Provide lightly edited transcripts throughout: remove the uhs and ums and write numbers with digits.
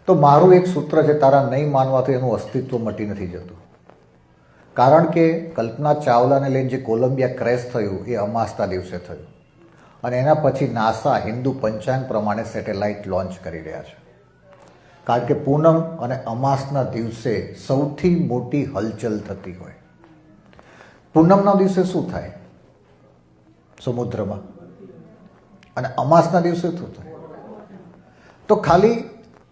તો મારું એક સૂત્ર છે, તારા નહીં માનવાથી એનું અસ્તિત્વ મટી નથી જતું. કારણ કે કલ્પના ચાવલાને લઈને જે કોલંબિયા ક્રેશ થયું એ અમાસના દિવસે થયું અને એના પછી નાસા હિન્દુ પંચાંગ પ્રમાણે સેટેલાઇટ લોન્ચ કરી રહ્યા છે. કારણ કે પૂનમ અને અમાસના દિવસે સૌથી મોટી હલચલ થતી હોય. પૂનમના દિવસે શું થાય સમુદ્રમાં અને અમાસના દિવસે શું થાય? તો ખાલી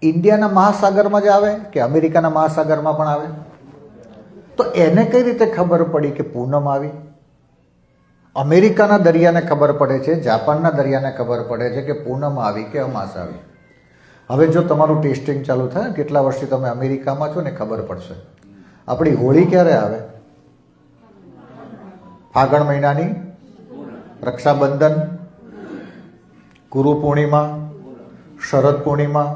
ઇન્ડિયાના મહાસાગરમાં જ આવે કે અમેરિકાના મહાસાગરમાં પણ આવે? તો એને કઈ રીતે ખબર પડી કે પૂનમ આવી? અમેરિકાના દરિયાને ખબર પડે છે, જાપાનના દરિયાને ખબર પડે છે કે પૂનમ આવી કે અમાસ આવી. હવે જો તમારું ટેસ્ટિંગ ચાલુ થાય, કેટલા વર્ષથી તમે અમેરિકામાં છો ને ખબર પડશે. આપણી હોળી ક્યારે આવે? ફાગણ મહિનાની રક્ષાબંધન, ગુરુ પૂર્ણિમા, શરદ પૂર્ણિમા,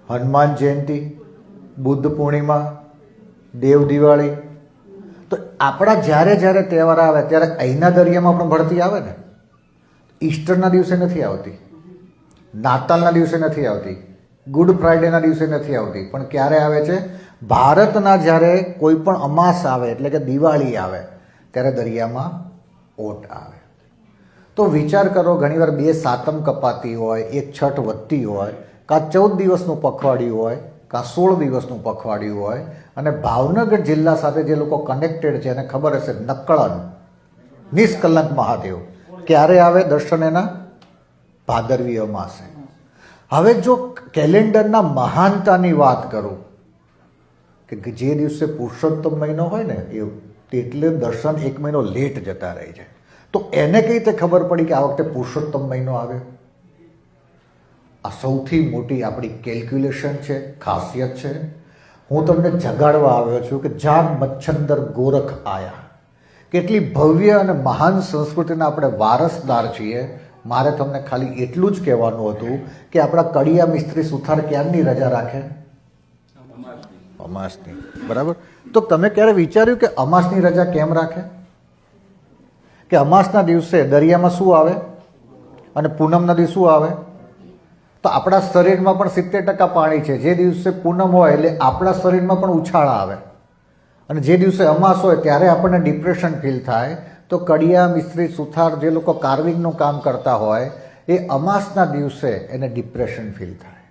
હનુમાન જયંતિ, બુદ્ધ પૂર્ણિમા, દેવ દિવાળી. તો આપણા જ્યારે જ્યારે તહેવાર આવે ત્યારે અહીંના દરિયામાં પણ ભરતી આવે ને. ઈસ્ટરના દિવસે નથી આવતી, નાતાલના દિવસે નથી આવતી, ગુડ ફ્રાઈડેના દિવસે નથી આવતી, પણ ક્યારે આવે છે? ભારતના જ્યારે કોઈ પણ અમાસ આવે એટલે કે દિવાળી આવે ત્યારે દરિયામાં ઓટ આવે. તો વિચાર કરો, ઘણીવાર 2 સાતમ કપાતી હોય, 1 છઠ વધતી હોય, કાં 14 દિવસનું પખવાડિયું હોય, કાં 16 દિવસનું પખવાડિયું હોય, અને ભાવનગર જિલ્લા સાથે જે લોકો કનેક્ટેડ છે એને ખબર હશે, નક્કળન નિષ્કલંક મહાદેવ ક્યારે આવે દર્શન? એના ભાદરવી અમાસે. હવે જો કેલેન્ડરના મહાનતાની વાત કરું કે જે દિવસે પુરુષોત્તમ મહિનો હોય ને એટલે દર્શન 1 મહિનો લેટ જતા રહે છે. તો એને કઈ રીતે ખબર પડી કે આ વખતે પુરુષોત્તમ મહિનો આવ્યો? આ સૌથી મોટી આપણી કેલ્ક્યુલેશન છે, ખાસિયત છે. હું તમને જગાડવા આવ્યો છું કે જાગ મચ્છંદર ગોરખ આયા. કેટલી ભવ્ય અને મહાન સંસ્કૃતિના આપણે વારસદાર છીએ. મારે તમને ખાલી એટલું જ કહેવાનું હતું કે આપણા કડિયા મિસ્ત્રી સુથાર ક્યારની રજા રાખે? અમાસની. બરાબર. તો તમે ક્યારે વિચાર્યું કે અમાસની રજા કેમ રાખે? કે અમાસના દિવસે દરિયામાં શું આવે અને પૂનમના દિવસે શું આવે? તો આપણા શરીરમાં પણ 70% પાણી છે. જે દિવસે પૂનમ હોય એટલે આપણા શરીરમાં પણ ઉછાળા આવે, અને જે દિવસે અમાસ હોય ત્યારે આપણને ડિપ્રેશન ફીલ થાય. તો કડિયા મિસ્ત્રી સુથાર જે લોકો કાર્વિંગનું કામ કરતા હોય એ અમાસના દિવસે એને ડિપ્રેશન ફીલ થાય.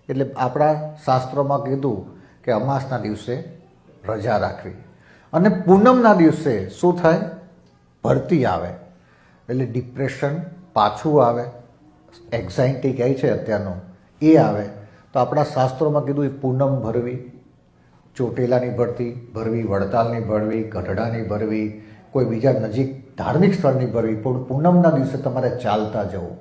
એટલે આપણા શાસ્ત્રોમાં કીધું કે અમાસના દિવસે રજા રાખવી. અને પૂનમના દિવસે શું થાય? ભરતી આવે એટલે ડિપ્રેશન પાછું આવે, એક્ઝાઇટી કહે છે અત્યારનું એ આવે. તો આપણા શાસ્ત્રોમાં કીધું એ પૂનમ ભરવી, ચોટીલાની ભરતી ભરવી, વડતાલની ભરવી, ગઢડાની ભરવી, કોઈ બીજા નજીક ધાર્મિક સ્થળની ભરવી. પણ પૂનમના દિવસે તમારે ચાલતા જવું,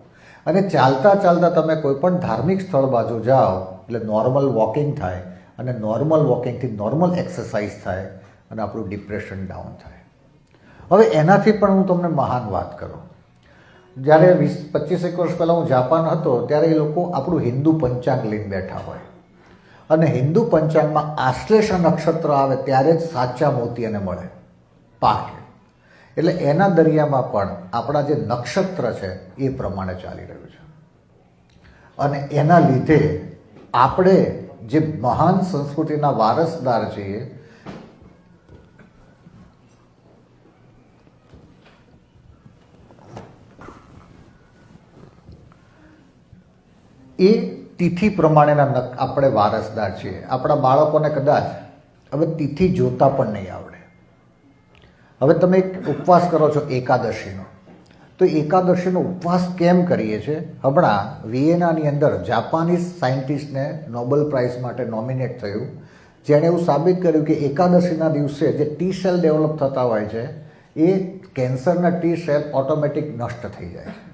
અને ચાલતા ચાલતા તમે કોઈ પણ ધાર્મિક સ્થળ બાજુ જાઓ એટલે નોર્મલ વોકિંગ થાય, અને નોર્મલ વોકિંગથી નોર્મલ એક્સરસાઇઝ થાય અને આપણું ડિપ્રેશન ડાઉન થાય. હવે એનાથી પણ હું તમને મહાન વાત કરું. જ્યારે 20-25 વર્ષ પહેલાં હું જાપાન હતો ત્યારે એ લોકો આપણું હિન્દુ પંચાંગ લઈને બેઠા હોય, અને હિન્દુ પંચાંગમાં આશ્લેષા નક્ષત્ર આવે ત્યારે જ સાચા મોતી એને મળે, પાકે. એટલે એના દરિયામાં પણ આપણા જે નક્ષત્ર છે એ પ્રમાણે ચાલી રહ્યું છે. અને એના લીધે આપણે જે મહાન સંસ્કૃતિના વારસદાર છીએ એ તિથિ પ્રમાણેના આપણે વારસદાર છીએ. આપણા બાળકોને કદાચ હવે તિથિ જોતા પણ નહીં આવડે. હવે તમે એક ઉપવાસ કરો છો એકાદશીનો, તો એકાદશીનો ઉપવાસ કેમ કરીએ છીએ? હમણાં વિયેનાની અંદર જાપાનીઝ સાયન્ટિસ્ટને નોબેલ પ્રાઇઝ માટે નોમિનેટ થયું, જેણે એવું સાબિત કર્યું કે એકાદશીના દિવસે જે ટી સેલ ડેવલપ થતા હોય છે એ કેન્સરના ટી સેલ ઓટોમેટિક નષ્ટ થઈ જાય છે.